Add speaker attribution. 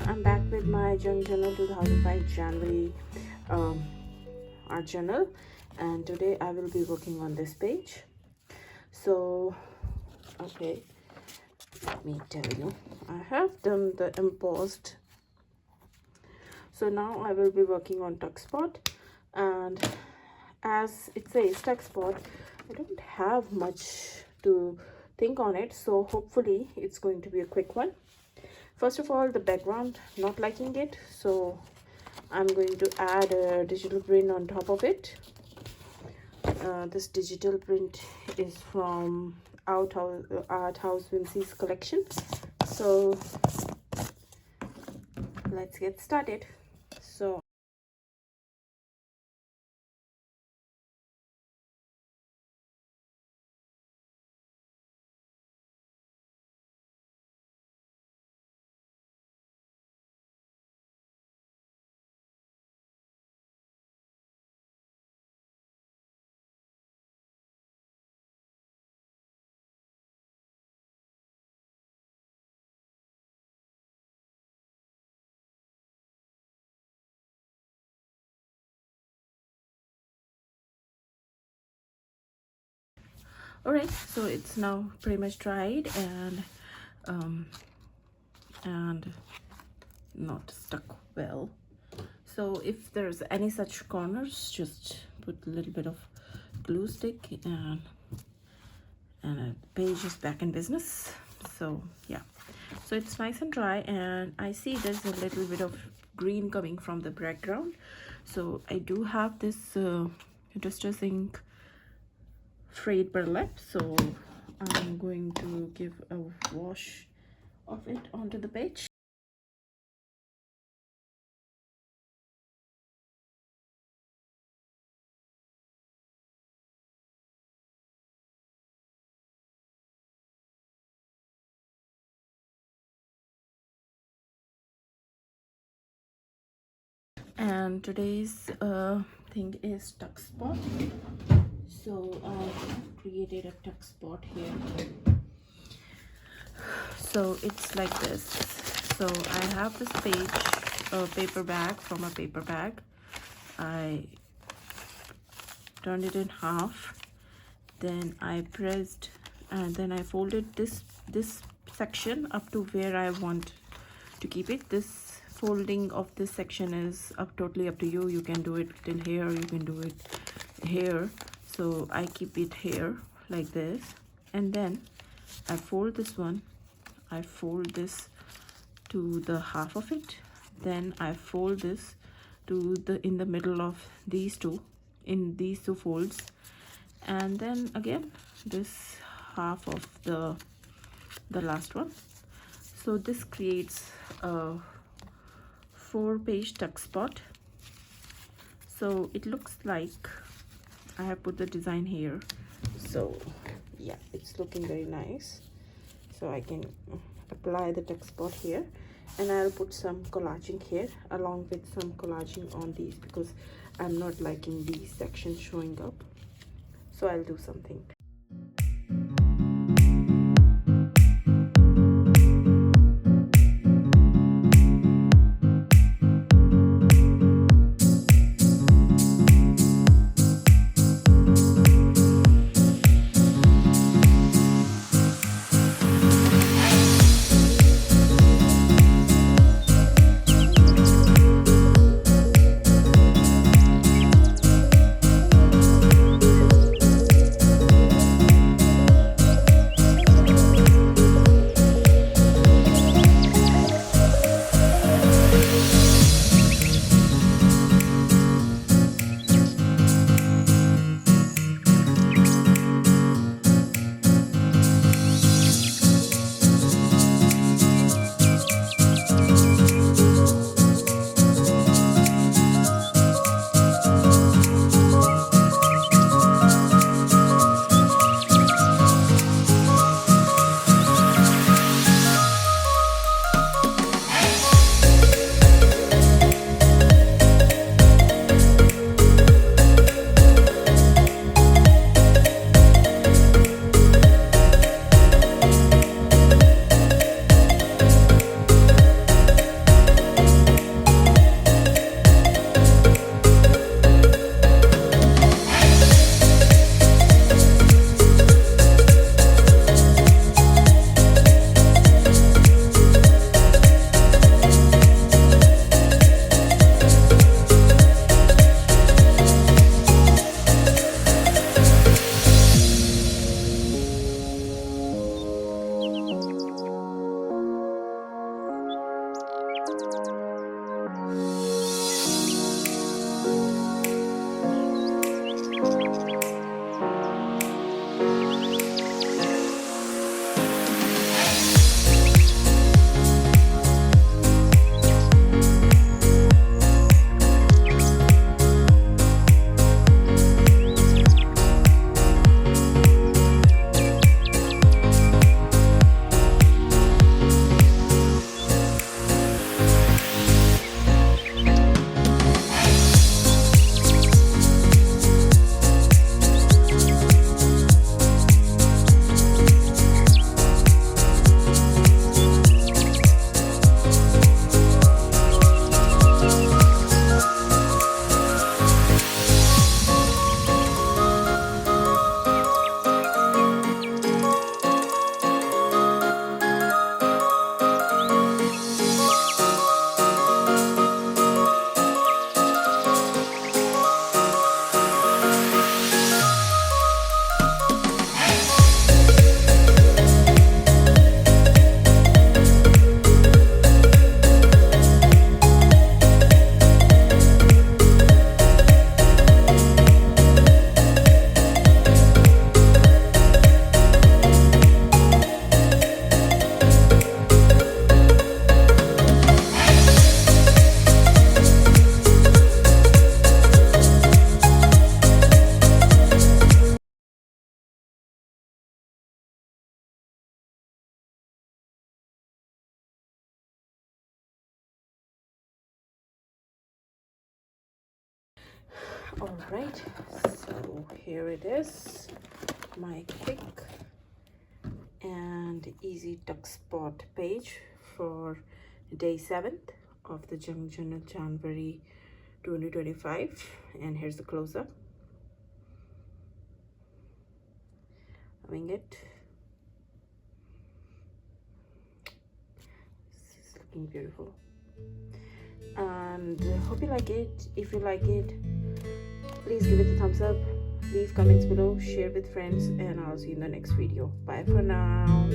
Speaker 1: I'm back with my Junk Journal 2005 January art journal, and today I will be working on this page. So okay, let me tell you, I have done the embossed. So now I will be working on tuck spot, and as it says tuck spot, I don't have much to think on it, so hopefully it's going to be a quick one. First of all, the background, not liking it, so I'm going to add a digital print on top of it. This digital print is from Art House Whimsy's collection. So let's get started. So alright, so it's now pretty much dried and not stuck well. So if there's any such corners, just put a little bit of glue stick and the page is back in business. So yeah, so it's nice and dry, and I see there's a little bit of green coming from the background. So I do have this distress ink frayed burlap, so I'm going to give a wash of it onto the page. And today's thing is tuck spot. So I created a tuck spot here. So it's like this. So I have this page, paper bag from a paper bag. I turned it in half, then I pressed, and then I folded this section up to where I want to keep it. This folding of this section is totally up to you. You can do it till here, you can do it here. So I keep it here like this, and then I fold this one, I fold this to the half of it, then I fold this to the in the middle of these two, in these two folds, and then again this half of the last one. So this creates a 4-page tuck spot. So it looks like I have put the design here. So yeah, it's looking very nice. So I can apply the tuck spot here, and I'll put some collaging here along with some collaging on these, because I'm not liking these sections showing up. So I'll do something. All right, so here it is, my quick and easy tuck spot page for day 7th of the Junk Journal January 2025. And here's the close-up. Having it. This is looking beautiful. And hope you like it. If you like it, please give it a thumbs up, leave comments below, share with friends, and I'll see you in the next video. Bye for now.